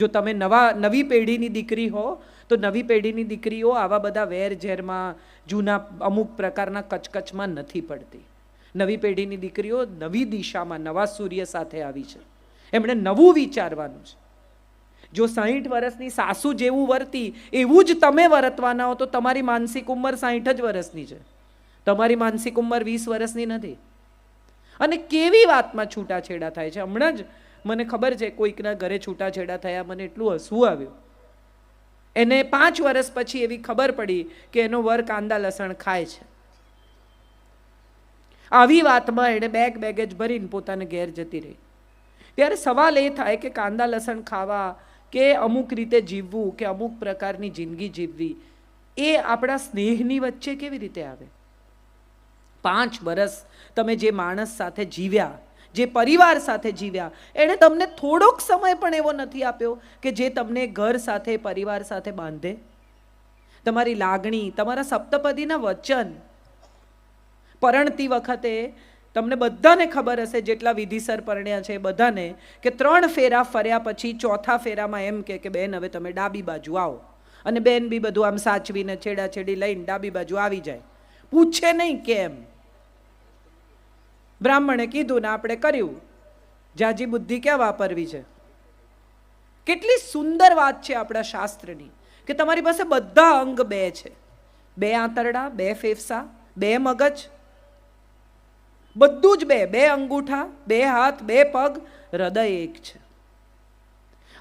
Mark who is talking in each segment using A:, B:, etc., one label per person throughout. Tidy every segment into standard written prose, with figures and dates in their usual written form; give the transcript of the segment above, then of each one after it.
A: જો તમે નવી પેઢીની દીકરી હો તો નવી પેઢીની દીકરીઓ આવા બધા વેર ઝેરમાં, જૂના અમુક પ્રકારના કચકચમાં નથી પડતી. નવી પેઢીની દીકરીઓ નવી દિશામાં, નવા સૂર્ય સાથે આવી છે. એમણે નવું વિચારવાનું છે. જો 60 વર્ષની સાસુ જેવું વર્તી એવું જ તમે વર્તવાના હો તો તમારી માનસિક ઉંમર 60 જ વર્ષની છે. તમારી માનસિક ઉંમર 20 વર્ષની નથી. અને કેવી વાતમાં છૂટાછેડા થાય છે. હમણાં જ મને ખબર છે કોઈકના ઘરે છૂટાછેડા થયા, મને એટલું હસવું આવ્યું. એને 5 વર્ષ પછી એવી ખબર પડી કે એનો વર કાંદા લસણ ખાય છે. આવી વાતમાં એણે બેગેજ ભરીને પોતાને ઘેર જતી રહી. ત્યારે સવાલ એ થાય કે કાંદા લસણ ખાવા કે અમુક રીતે જીવવું કે અમુક પ્રકારની જિંદગી જીવવી એ આપણા સ્નેહની વચ્ચે કેવી રીતે આવે? 5 વર્ષ તમે જે માણસ સાથે જીવ્યા, જે પરિવાર સાથે જીવ્યા, એણે તમને થોડોક સમય પણ એવો નથી આપ્યો કે જે તમને ઘર સાથે, પરિવાર સાથે બાંધે. તમારી લાગણી, તમારા સપ્તપદીના વચન. પરણતી વખતે તમને બધાને ખબર હશે, જેટલા વિધિસર પરણ્યા છે બધાને, કે 3 ફેરા ફર્યા પછી ચોથા ફેરામાં એમ કે બેન હવે તમે ડાબી બાજુ આવો. અને બેન બી બધું આમ સાચવીને છેડાછેડી લઈને ડાબી બાજુ આવી જાય. પૂછે નહીં કેમ. બ્રાહ્મણે કીધું ને આપણે કર્યું. જાજી બુદ્ધિ ક્યાં વાપરવી છે? કેટલી સુંદર વાત છે આપણા શાસ્ત્રની કે તમારી પાસે બધા અંગ 2 છે. 2 આંતરડા, 2 ફેફસા, 2 મગજ, બધું જ 2. 2 અંગૂઠા, 2 હાથ, 2 પગ, હૃદય 1 છે.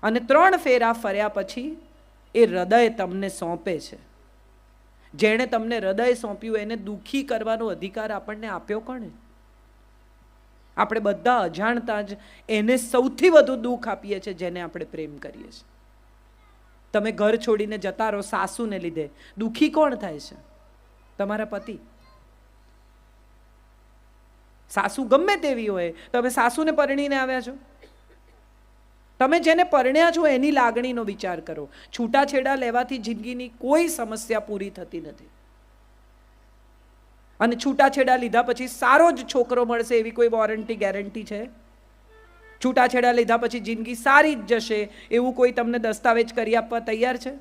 A: અને 3 ફેરા ફર્યા પછી એ હૃદય તમને સોંપે છે. જેણે તમને હૃદય સોંપ્યું એને દુઃખી કરવાનો અધિકાર આપણને આપ્યો કોણે? આપણે બધા અજાણતા જ એને સૌથી વધુ દુઃખ આપીએ છીએ જેને આપણે પ્રેમ કરીએ છીએ. તમે ઘર છોડીને જતા રહો સાસુને લીધે, દુઃખી કોણ થાય છે? તમારા પતિ. સાસુ ગમે તેવી હોય, તમે સાસુને પરણીને આવ્યા છો. તમે જેને પરણ્યા છો એની લાગણીનો વિચાર કરો. છૂટાછેડા લેવાથી જિંદગીની કોઈ સમસ્યા પૂરી થતી નથી. અને છૂટાછેડા લીધા પછી સારો જ છોકરો મળશે એવી કોઈ વોરંટી, ગેરંટી છે? છૂટાછેડા લીધા પછી જિંદગી સારી જ જશે એવું કોઈ તમને દસ્તાવેજ કરી આપવા તૈયાર છે?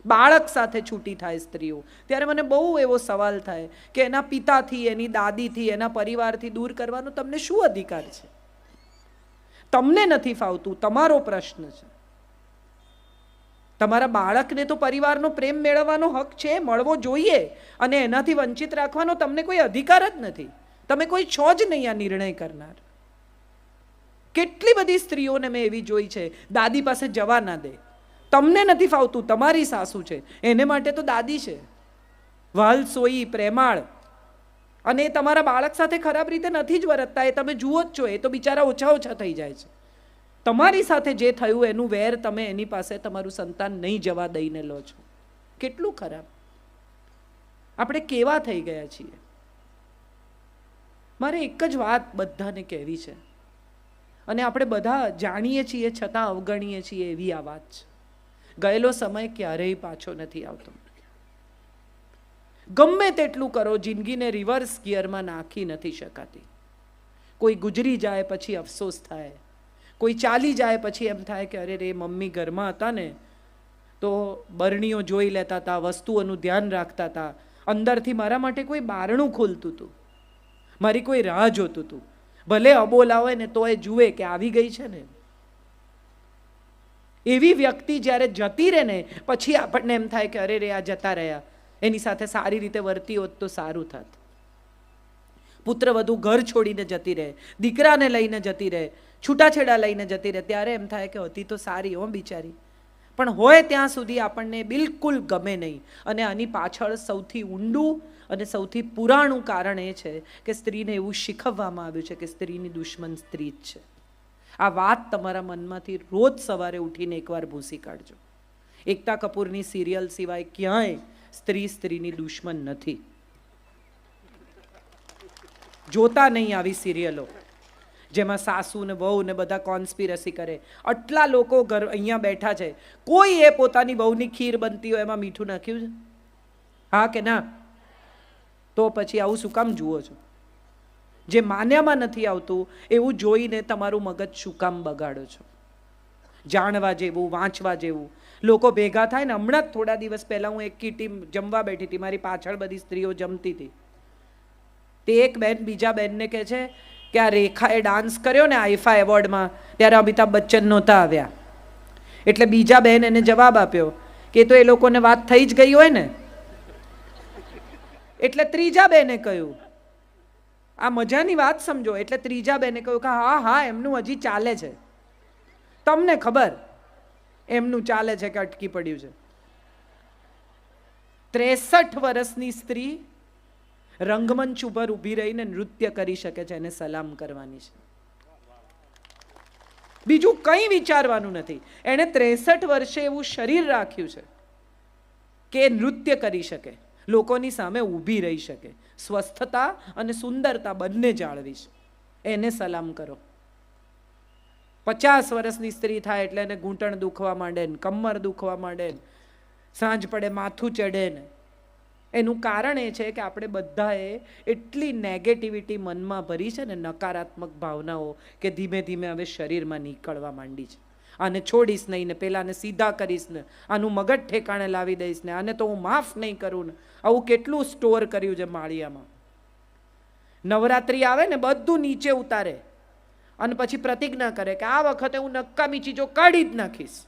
A: બાળક સાથે છૂટી થાય સ્ત્રીઓ ત્યારે મને બહુ એવો સવાલ થાય કે એના પિતાથી, એની દાદીથી, એના પરિવારથી દૂર કરવાનો તમને શું અધિકાર છે? તમને નથી ફાવતું, તમારો પ્રશ્ન છે. તમારા બાળકને તો પરિવારનો પ્રેમ મેળવવાનો હક છે, મળવો જોઈએ, અને એનાથી વંચિત રાખવાનો તમને કોઈ અધિકાર જ નથી. તમે કોઈ છો જ નહીં આ નિર્ણય કરનાર. કેટલી બધી સ્ત્રીઓને મેં એવી જોઈ છે, દાદી પાસે જવા ના દે. તમને નથી ફાવતું, તમારી સાસુ છે, એને માટે તો દાદી છે, વાલ સોઈ, પ્રેમાળ. અને એ તમારા બાળક સાથે ખરાબ રીતે નથી જ વર્તતા, એ તમે જુઓ જ છો. એ તો બિચારા ઓછા થઈ જાય છે. તમારી સાથે જે થયું એનું વેર તમે એની પાસે તમારું સંતાન નહીં જવા દઈને લો છો. કેટલું ખરાબ. આપણે કેવા થઈ ગયા છીએ. મારે એક જ વાત બધાને કહેવી છે, અને આપણે બધા જાણીએ છીએ છતાં અવગણીએ છીએ એવી આ વાત છે. ગયેલો સમય ક્યારેય પાછો નથી આવતો. ગમે તેટલું કરો, જિંદગીને રિવર્સ ગિયરમાં નાખી નથી શકાતી. કોઈ ગુજરી જાય પછી અફસોસ થાય, કોઈ ચાલી જાય પછી એમ થાય કે અરે રે, મમ્મી ઘરમાં હતા ને તો બરણીઓ જોઈ લેતા હતા, વસ્તુઓનું ધ્યાન રાખતા હતા, અંદરથી મારા માટે કોઈ બારણું ખોલતું હતું, મારી કોઈ રાહ જોતું હતું. ભલે અબોલા હોય ને તો એ જુએ કે આવી ગઈ છે ને. એવી વ્યક્તિ જ્યારે જતી રહે ને પછી આપણને એમ થાય કે અરે રે, આ જતા રહ્યા, એની સાથે સારી રીતે વર્તી હોત તો સારું થાત. પુત્રવધુ ઘર છોડીને જતી રહે, દીકરાને લઈને જતી રહે, છૂટાછેડા લઈને જતી રહે, ત્યારે એમ થાય કે હતી તો સારી હો બિચારી. પણ હોય ત્યાં સુધી આપણને બિલકુલ ગમે નહીં. અને આની પાછળ સૌથી ઊંડું અને સૌથી પુરાણું કારણ એ છે કે સ્ત્રીને એવું શીખવવામાં આવ્યું છે કે સ્ત્રીની દુશ્મન સ્ત્રી જ છે. આ વાત તમારા મનમાંથી રોજ સવારે ઉઠીને એકવાર ભૂસી કાઢજો. એકતા કપૂરની સિરિયલ સિવાય ક્યાંય સ્ત્રીની દુશ્મન નથી. જોતા નહીં આવી સિરિયલો જેમાં સાસુ ને વહુ ને બધા કોન્સ્પિરસી કરે. આટલા લોકો ઘર અહીંયા બેઠા છે, કોઈ એ પોતાની વહુની ખીર બનતી હોય એમાં મીઠું નાખ્યું છે? હા કે ના? તો પછી આવું શું કામ જુઓ છો? જે માન્યામાં નથી આવતું એવું જોઈને તમારું મગજ શું કામ બગાડો છો? જાણવા જેવું, વાંચવા જેવું. લોકો ભેગા થાય ને, હમણાં જ થોડા દિવસ પહેલાં હું એક કીટી જમવા બેઠી હતી, મારી પાછળ બધી સ્ત્રીઓ જમતી હતી. તે એક બેન બીજા બેનને કહે છે કે આ રેખાએ ડાન્સ કર્યો ને આઈફા એવોર્ડમાં, ત્યારે અમિતાભ બચ્ચન નહોતા આવ્યા. એટલે બીજા બેન એને જવાબ આપ્યો કે તો એ લોકોને વાત થઈ જ ગઈ હોય ને. એટલે ત્રીજા બેને કહ્યું, આ મજાની વાત સમજો, એટલે ત્રીજા બેને કહ્યું કે હા હા એમનું હજી ચાલે છે, તમને ખબર એમનું ચાલે છે કે અટકી પડ્યું છે. 63 વર્ષની સ્ત્રી રંગમંચ ઉપર ઊભી રહીને નૃત્ય કરી શકે છે, એને સલામ કરવાની છે. બીજું કંઈ વિચારવાનું નથી. એણે 63 વર્ષે એવું શરીર રાખ્યું છે કે નૃત્ય કરી શકે, લોકોની સામે ઊભી રહી શકે, સ્વસ્થતા અને સુંદરતા બંને જાળવી છે. એને સલામ કરો. 50 વર્ષની સ્ત્રી થાય એટલે એને ઘૂંટણ દુખવા માંડે ને, કમર દુખવા માંડે ને, સાંજ પડે માથું ચડે ને. એનું કારણ એ છે કે આપણે બધાએ એટલી નેગેટિવિટી મનમાં ભરી છે ને, નકારાત્મક ભાવનાઓ, કે ધીમે ધીમે હવે શરીરમાં નીકળવા માંડી છે. આને છોડીશ નહીં ને, પેલાને સીધા કરીશ ને, આનું મગજ ઠેકાણે લાવી દઈશ ને, આને તો હું માફ નહીં કરું ને. આવું કેટલું સ્ટોર કર્યું છે માળિયામાં. નવરાત્રિ આવે ને બધું નીચે ઉતારે અને પછી પ્રતિજ્ઞા કરે કે આ વખતે હું નકામી ચીજો કાઢી જ નાખીશ.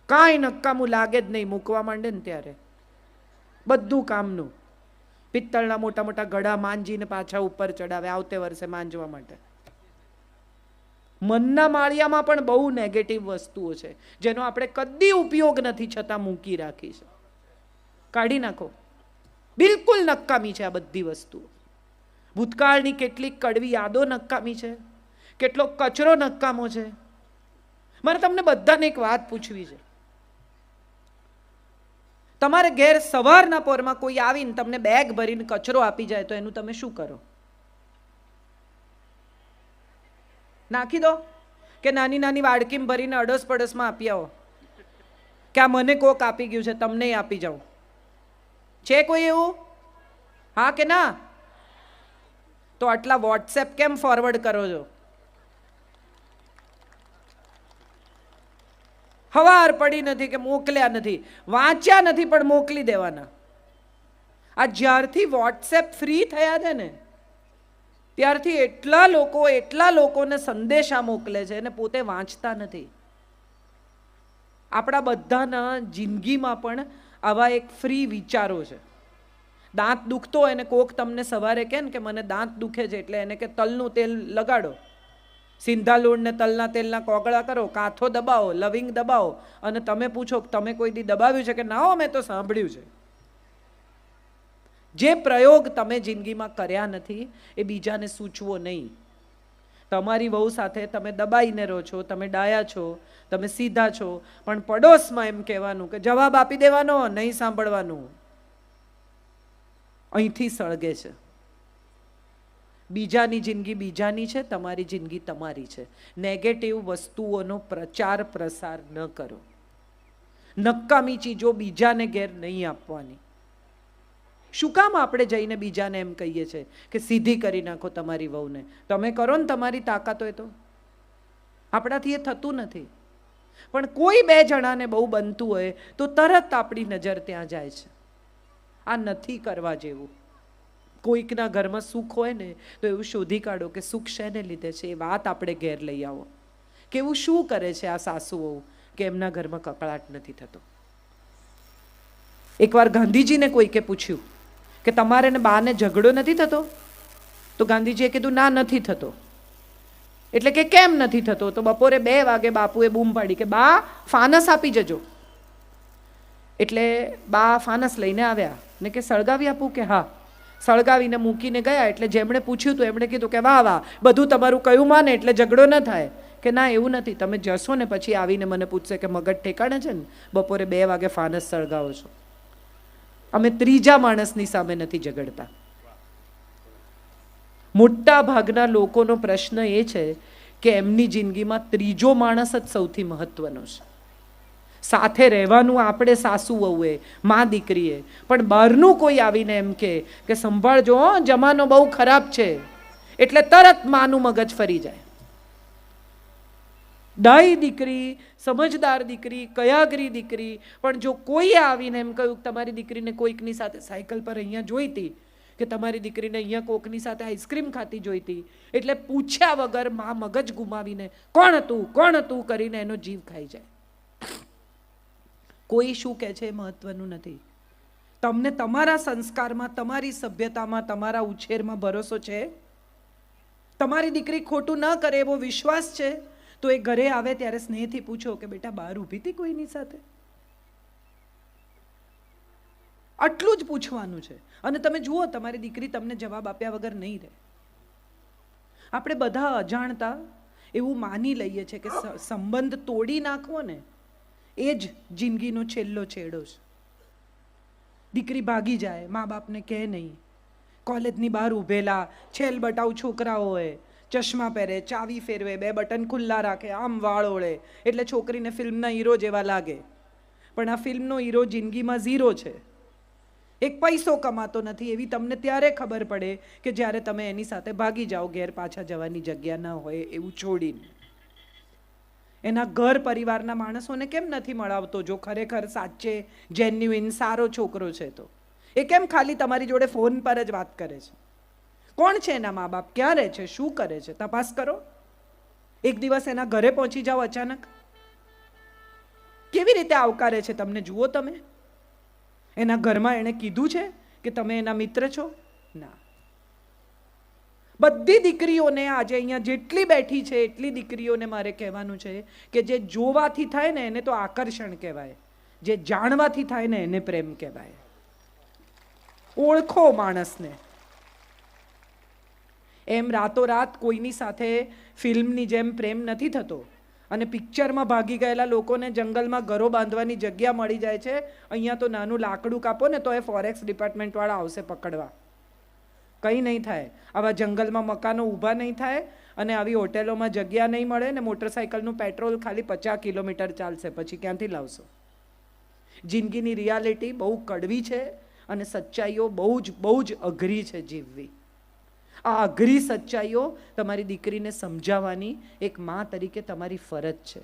A: કાંઈ નકામું લાગે જ નહીં. મૂકવા માંડે ને ત્યારે બધું કામનું. પિત્તળના મોટા મોટા ઘડા માંજીને પાછા ઉપર ચડાવે આવતે વર્ષે માંજવા માટે. મનના માળિયામાં પણ બહુ નેગેટિવ વસ્તુઓ છે જેનો આપણે કદી ઉપયોગ નથી છતાં મૂકી રાખી છે. કાઢી નાખો. બિલકુલ નકામી છે આ બધી વસ્તુઓ. ભૂતકાળની કેટલીક કડવી યાદો નકામી છે, કેટલો કચરો નકામો છે. મારે તમને બધાને એક વાત પૂછવી છે. તમારે ઘેર સવારના પોરમાં કોઈ આવીને તમને બેગ ભરીને કચરો આપી જાય તો એનું તમે શું કરો? નાખી દો કે નાની નાની વાડકીમાં ભરીને અડોસ પડોશમાં આપી આવો કે આ મને કોક આપી ગયું છે, તમને આપી જાઓ? છે કોઈ એવું? હા કે ના? તો આટલા વોટ્સએપ કેમ ફોરવર્ડ કરો છો? હવાર પડી નથી કે મોકલ્યા નથી, વાંચ્યા નથી પણ મોકલી દેવાના. આ જ્યારથી વોટ્સએપ ફ્રી થયા છે ને ત્યારથી એટલા લોકોને સંદેશા મોકલે છે અને પોતે વાંચતા નથી. આપણા બધાના જિંદગીમાં પણ આવા એક ફ્રી વિચારો છે. દાંત દુખતો હોય ને કોક તમને સવારે કહે ને કે મને દાંત દુખે છે, એટલે એને કે તલનું તેલ લગાડો, સિંધા લૂણ ને તલના તેલના કોગળા કરો, કાથો દબાવો, લવિંગ દબાવો, અને તમે પૂછો તમે કોઈ દી દબાવ્યું છે કે ના? હો, મેં તો સાંભળ્યું છે. જે પ્રયોગ તમે જિંદગીમાં કર્યા નથી એ બીજાને સૂચવો નહીં. તમારી વહુ સાથે તમે દબાઈને રહો છો, તમે ડાયા છો, તમે સીધા છો, પણ પડોશમાં એમ કહેવાનું કે જવાબ આપી દેવાનો, નહીં સાંભળવાનું. અહીંથી સળગે છે. બીજાની જિંદગી બીજાની છે, તમારી જિંદગી તમારી છે. નેગેટિવ વસ્તુઓનો પ્રચાર પ્રસાર ન કરો. નકામી ચીજો બીજાને ઘેર નહીં આપવાની. શું કામ આપણે જઈને બીજાને એમ કહીએ છીએ કે સીધી કરી નાખો તમારી વહુને? તમે કરો ને તમારી તાકાત હોય તો. આપણાથી એ થતું નથી. પણ કોઈ બે જણાને બહુ બનતું હોય તો તરત આપણી નજર ત્યાં જાય છે. આ નથી કરવા જેવું. કોઈકના ઘરમાં સુખ હોય ને તો એવું શોધી કાઢો કે સુખ શેને લીધે છે, એ વાત આપણે ઘેર લઈ આવો. કે એવું શું કરે છે આ સાસુઓ કે એમના ઘરમાં કકળાટ નથી થતો? એકવાર ગાંધીજીને કોઈકે પૂછ્યું કે તમારે ને બાને ઝઘડો નથી થતો? તો ગાંધીજીએ કીધું ના, નથી થતો. એટલે કે કેમ નથી થતો? તો બપોરે 2 વાગે બાપુએ બૂમ પાડી કે બા ફાનસ આપી જજો. એટલે બા ફાનસ લઈને આવ્યા ને કે સળગાવી આપું? કે હા. સળગાવીને મૂકીને ગયા. એટલે જેમણે પૂછ્યું તો એમણે કીધું કે વાહ વાહ, બધું તમારું કયું માને એટલે ઝઘડો ન થાય. કે ના, એવું નથી. તમે જશો ને પછી આવીને મને પૂછશે કે મગજ ઠેકાણે છે ને, બપોરે 2 વાગે ફાનસ સળગાવો છો. અમે ત્રીજા માણસની સામે નથી ઝઘડતા. મોટા ભાગના લોકોનો પ્રશ્ન એ છે કે એમની જિંદગીમાં ત્રીજો માણસ જ સૌથી મહત્વનો છે. સાથે રહેવાનું આપણે સાસુ વહુએ, મા દીકરીએ, પણ બહારનું કોઈ આવીને એમ કે સંભાળજો, જમાનો બહુ ખરાબ છે, એટલે તરત માનું મગજ ફરી જાય. ડાઈ દીકરી, સમજદાર દીકરી, કયાગરી દીકરી. પણ જો કોઈએ આવીને એમ કહ્યું કે તમારી દીકરીને કોઈકની સાથે સાયકલ પર અહીંયા જોઈતી, કે તમારી દીકરીને અહીંયા કોકની સાથે આઈસ્ક્રીમ ખાતી જોઈતી, એટલે પૂછ્યા વગર માં મગજ ગુમાવીને કોણ હતું કરીને એનો જીવ ખાઈ જાય. કોઈ શું કહે છે એ મહત્વનું નથી. તમને તમારા સંસ્કારમાં, તમારી સભ્યતામાં, તમારા ઉછેરમાં ભરોસો છે? તમારી દીકરી ખોટું ન કરે એવો વિશ્વાસ છે? તો એ ઘરે આવે ત્યારે સ્નેહથી પૂછો કે બેટા બહાર ઊભી હતી કોઈની સાથે? આટલું જ પૂછવાનું છે. અને તમે જુઓ, તમારી દીકરી તમને જવાબ આપ્યા વગર નહીં રહે. આપણે બધા અજાણતા એવું માની લઈએ છીએ કે સંબંધ તોડી નાખવો ને એ જ જિંદગીનો છેલ્લો છેડો છે. દીકરી ભાગી જાય, મા બાપને કહે નહીં, કોલેજની બહાર ઊભેલા છેલ બટાઉ છોકરાઓ હોય, ચશ્મા પહેરે, ચાવી ફેરવે, 2 બટન ખુલ્લા રાખે, આમ વાળ ઓળે, એટલે છોકરીને ફિલ્મના હીરો જેવા લાગે. પણ આ ફિલ્મનો હીરો જિંદગીમાં ઝીરો છે. એક પૈસો કમાતો નથી એવી તમને ત્યારે ખબર પડે કે જ્યારે તમે એની સાથે ભાગી જાઓ, ઘેર પાછા જવાની જગ્યા ન હોય એવું છોડીને. એના ઘર પરિવારના માણસોને કેમ નથી મળાવતો? જો ખરેખર સાચે જેન્યુઇન સારો છોકરો છે તો એ કેમ ખાલી તમારી જોડે ફોન પર જ વાત કરે છે? કોણ છે એના મા બાપ? ક્યાં રહે છે? શું કરે છે? તપાસ કરો. એક દિવસ એના ઘરે પહોંચી જાઓ અચાનક, કેવી રીતે આવકારે છે તમને જુઓ તમે. એના ઘરમાં એણે કીધું છે કે તમે એના મિત્ર છો? ના. બધી દીકરીઓને આજે અહીંયા જેટલી બેઠી છે એટલી દીકરીઓને મારે કહેવાનું છે કે જે જોવાથી થાય ને એને તો આકર્ષણ કહેવાય, જે જાણવાથી થાય ને એને પ્રેમ કહેવાય. ઓળખો માણસને. એમ રાતોરાત કોઈની સાથે ફિલ્મની જેમ પ્રેમ નથી થતો. અને પિક્ચરમાં ભાગી ગયેલા લોકોને જંગલમાં ઘરો બાંધવાની જગ્યા મળી જાય છે. અહીંયા તો નાનું લાકડું કાપો ને તો એ ફોરેસ્ટ ડિપાર્ટમેન્ટવાળા આવશે પકડવા. કંઈ નહીં થાય. આવા જંગલમાં મકાનો ઊભા નહીં થાય અને આવી હોટેલોમાં જગ્યા નહીં મળે ને મોટરસાઇકલનું પેટ્રોલ ખાલી 50 કિલોમીટર ચાલશે. પછી ક્યાંથી લાવશો? જિંદગીની રિયાલિટી બહુ કડવી છે અને સચ્ચાઈઓ બહુ જ અઘરી છે જીવવી. આ અઘરી સચ્ચાઈઓ તમારી દીકરીને સમજાવવાની એક મા તરીકે તમારી ફરજ છે.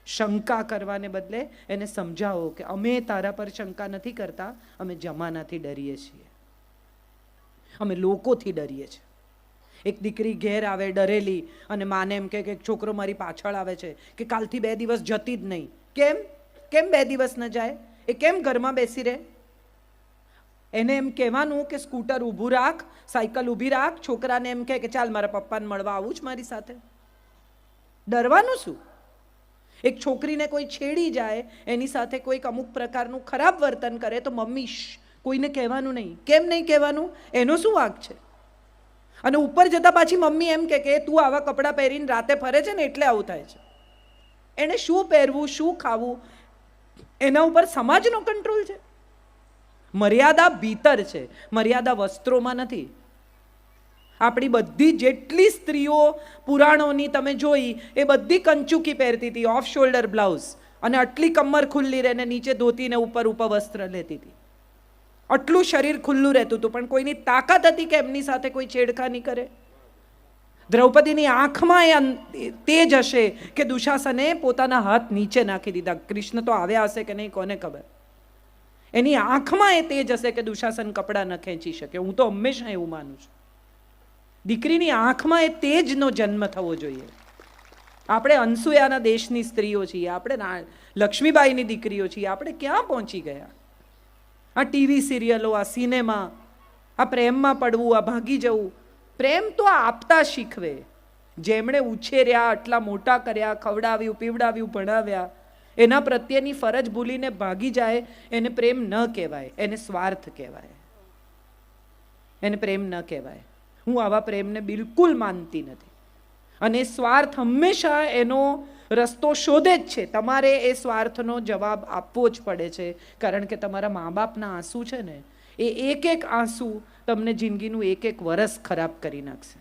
A: શંકા કરવાને બદલે એને સમજાવો કે અમે તારા પર શંકા નથી કરતા, અમે જમાનાથી ડરીએ છીએ, અમે લોકોથી ડરીએ છીએ. એક દીકરી ઘેર આવે ડરેલી અને માને એમ કે છોકરો મારી પાછળ આવે છે કે કાલથી 2 દિવસ જતી જ નહીં. કેમ 2 દિવસ ન જાય? એ કેમ ઘરમાં બેસી રહે? એને એમ કહેવાનું કે સ્કૂટર ઊભું રાખ, સાયકલ ઊભી રાખ. છોકરાને એમ કે ચાલ મારા પપ્પાને મળવા આવું જ મારી સાથે. ડરવાનું શું? એક છોકરીને કોઈ છેડી જાય, એની સાથે કોઈક અમુક પ્રકારનું ખરાબ વર્તન કરે તો મમ્મી કોઈને કહેવાનું નહીં. કેમ નહીં કહેવાનું? એનો શું વાંક છે? અને ઉપર જતા પાછી મમ્મી એમ કે તું આવા કપડાં પહેરીને રાતે ફરે છે ને એટલે આવું થાય છે. એને શું પહેરવું, શું ખાવું, એના ઉપર સમાજનો કંટ્રોલ છે. મર્યાદા ભીતર છે, મર્યાદા વસ્ત્રોમાં નથી. આપણી બધી જેટલી સ્ત્રીઓ પુરાણોની તમે જોઈ એ બધી કંચુકી પહેરતી હતી, ઓફ શોલ્ડર બ્લાઉઝ, અને આટલી કમર ખુલ્લી રહે ને નીચે ધોતીને ઉપર વસ્ત્ર લેતી હતી. આટલું શરીર ખુલ્લું રહેતું હતું, પણ કોઈની તાકાત હતી કે એમની સાથે કોઈ છેડખાની કરે? દ્રૌપદીની આંખમાં એ તેજ હશે કે દુશાસને પોતાના હાથ નીચે નાખી દીધા. કૃષ્ણ તો આવ્યા હશે કે નહીં કોને ખબર. એની આંખમાં એ તેજ હશે કે દુશાસન કપડાં ન ખેંચી શકે. હું તો હંમેશા એવું માનું છું. દીકરીની આંખમાં એ તેજનો જન્મ થવો જોઈએ. આપણે અનસુયાના દેશની સ્ત્રીઓ છીએ, આપણે લક્ષ્મીબાઈની દીકરીઓ છીએ. આપણે ક્યાં પહોંચી ગયા? આ ટીવી સિરિયલો, આ સિનેમા, આ પ્રેમમાં પડવું, આ ભાગી જવું. પ્રેમ તો આપતા શીખવે. જેમણે ઉછેર્યા, આટલા મોટા કર્યા, ખવડાવ્યું, પીવડાવ્યું, ભણાવ્યા, એના પ્રત્યેની ફરજ ભૂલીને ભાગી જાય એને પ્રેમ ન કહેવાય, એને સ્વાર્થ કહેવાય, એને પ્રેમ ન કહેવાય. હું આવા પ્રેમને બિલકુલ માનતી નથી. અને સ્વાર્થ હંમેશા એનો રસ્તો શોધે જ છે. તમારે એ સ્વાર્થનો જવાબ આપવો જ પડે છે, કારણ કે તમારા મા બાપના આંસુ છે ને, એ એક આંસુ તમને જિંદગીનું એક વરસ ખરાબ કરી નાખશે.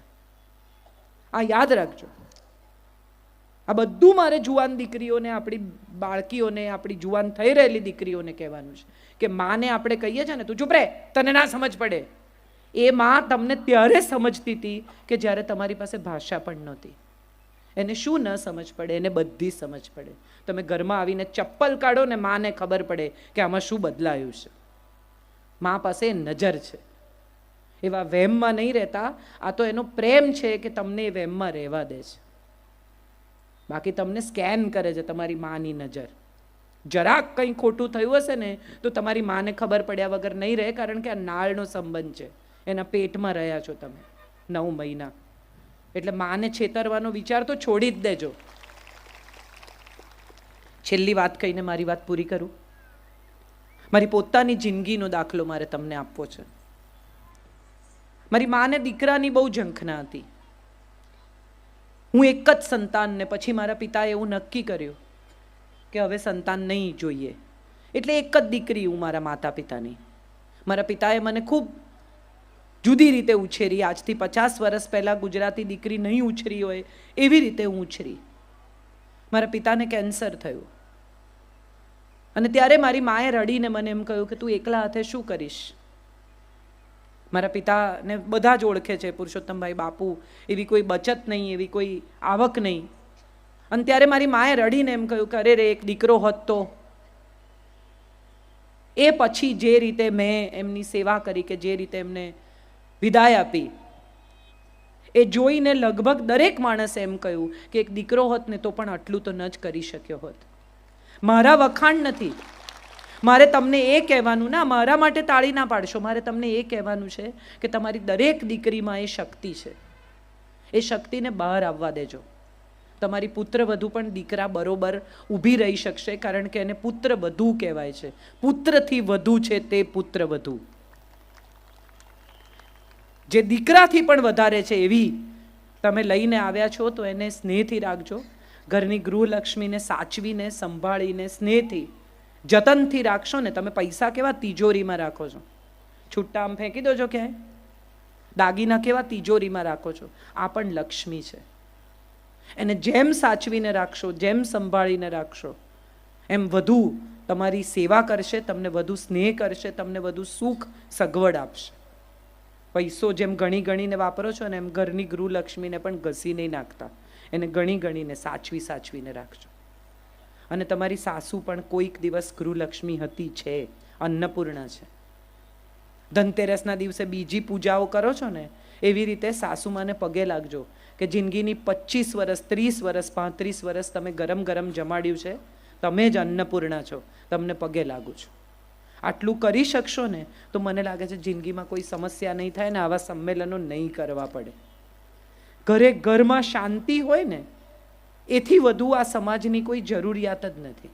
A: આ યાદ રાખજો. આ બધું મારે જુવાન દીકરીઓને, આપણી બાળકીઓને, આપણી જુવાન થઈ રહેલી દીકરીઓને કહેવાનું છે કે માને આપણે કહીએ છીએ ને તું ચૂપ રહે, તને ના સમજ પડે. એ માં તમને ત્યારે સમજતી હતી કે જ્યારે તમારી પાસે ભાષા પણ નહોતી. એને શું ન સમજ પડે? એને બધી સમજ પડે. તમે ઘરમાં આવીને ચપ્પલ કાઢો ને માને ખબર પડે કે આમાં શું બદલાયું છે. મા પાસે નજર છે. એવા વહેમમાં નહીં રહેતા. આ તો એનો પ્રેમ છે કે તમને એ વહેમમાં રહેવા દે છે. બાકી તમને સ્કેન કરે છે તમારી માની નજર. જરાક કંઈ ખોટું થયું હશે ને તો તમારી માને ખબર પડ્યા વગર નહીં રહે, કારણ કે આ નાળનો સંબંધ છે. એના પેટમાં રહ્યા છો તમે 9 મહિના. એટલે માને છેતરવાનો વિચાર તો છોડી જ દેજો. છેલ્લી વાત કહીને મારી વાત પૂરી કરું. મારી પોતાની જિંદગીનો દાખલો મારે તમને આપવો છે. મારી માને દીકરાની બહુ ઝંખના હતી. હું એક જ સંતાનને, પછી મારા પિતાએ એવું નક્કી કર્યું કે હવે સંતાન નહીં જોઈએ. એટલે એક જ દીકરી હું મારા માતા પિતાની. મારા પિતાએ મને ખૂબ જુદી રીતે ઉછેરી. આજથી 50 વર્ષ પહેલાં ગુજરાતી દીકરી નહીં ઉછરી હોય એવી રીતે હું ઉછરી. મારા પિતાને કેન્સર થયું અને ત્યારે મારી માએ રડીને મને એમ કહ્યું કે તું એકલા હાથે શું કરીશ? મારા પિતાને બધા જ ઓળખે છે, પુરુષોત્તમભાઈ બાપુ. એવી કોઈ બચત નહીં, એવી કોઈ આવક નહીં. અને ત્યારે મારી માએ રડીને એમ કહ્યું કે અરે રે, એક દીકરો હોત તો. એ પછી જે રીતે મેં એમની સેવા કરી, કે જે રીતે એમને વિદાય આપી, એ જોઈને લગભગ દરેક માણસે એમ કહ્યું કે એક દીકરો હોત ને તો પણ આટલું તો ન જ કરી શક્યો હોત. મારા વખાણ નથી. મારે તમને એ કહેવાનું, ના મારા માટે તાળી ના પાડશો, મારે તમને એ કહેવાનું છે કે તમારી દરેક દીકરીમાં એ શક્તિ છે. એ શક્તિને બહાર આવવા દેજો. તમારી પુત્રવધુ પણ દીકરા બરોબર ઊભી રહી શકશે, કારણ કે એને પુત્રવધુ કહેવાય છે. પુત્રથી વધુ છે તે પુત્રવધુ. જે દીકરાથી પણ વધારે છે એવી તમે લઈને આવ્યા છો, તો એને સ્નેહથી રાખજો. ઘરની ગૃહલક્ષ્મીને સાચવીને, સંભાળીને, સ્નેહથી, જતનથી રાખશો ને. તમે પૈસા કેવા તિજોરીમાં રાખો છો, છૂટા આમ ફેંકી દો છો ક્યાંય? દાગીના કેવા તિજોરીમાં રાખો છો? આ પણ લક્ષ્મી છે. એને જેમ સાચવીને રાખશો, જેમ સંભાળીને રાખશો, એમ વધુ તમારી સેવા કરશે, તમને વધુ સ્નેહ કરશે, તમને વધુ સુખ સગવડ આપશે. પૈસો જેમ ગણી ગણીને વાપરો છો ને, એમ ઘરની ગૃહલક્ષ્મીને પણ ઘસી નહીં નાખતા. એને ગણી ગણીને સાચવીને રાખજો. અને તમારી સાસુ પણ કોઈક દિવસ ગૃહલક્ષ્મી હતી, છે, અન્નપૂર્ણા છે. ધનતેરસના દિવસે બીજી પૂજાઓ કરો છો ને, એવી રીતે સાસુમાને પગે લાગજો કે જિંદગીની 25 વર્ષ, 30 વર્ષ, 35 વર્ષ તમે ગરમ ગરમ જમાડ્યું છે, તમે જ અન્નપૂર્ણા છો, તમને પગે લાગુ છું. આટલું કરી શકશો ને તો મને લાગે છે જિંદગીમાં કોઈ સમસ્યા નહીં થાય ને આવા સંમેલનો નહીં કરવા પડે. ઘરમાં શાંતિ હોય ને, એથી વધુ આ સમાજની કોઈ જરૂરિયાત જ નથી.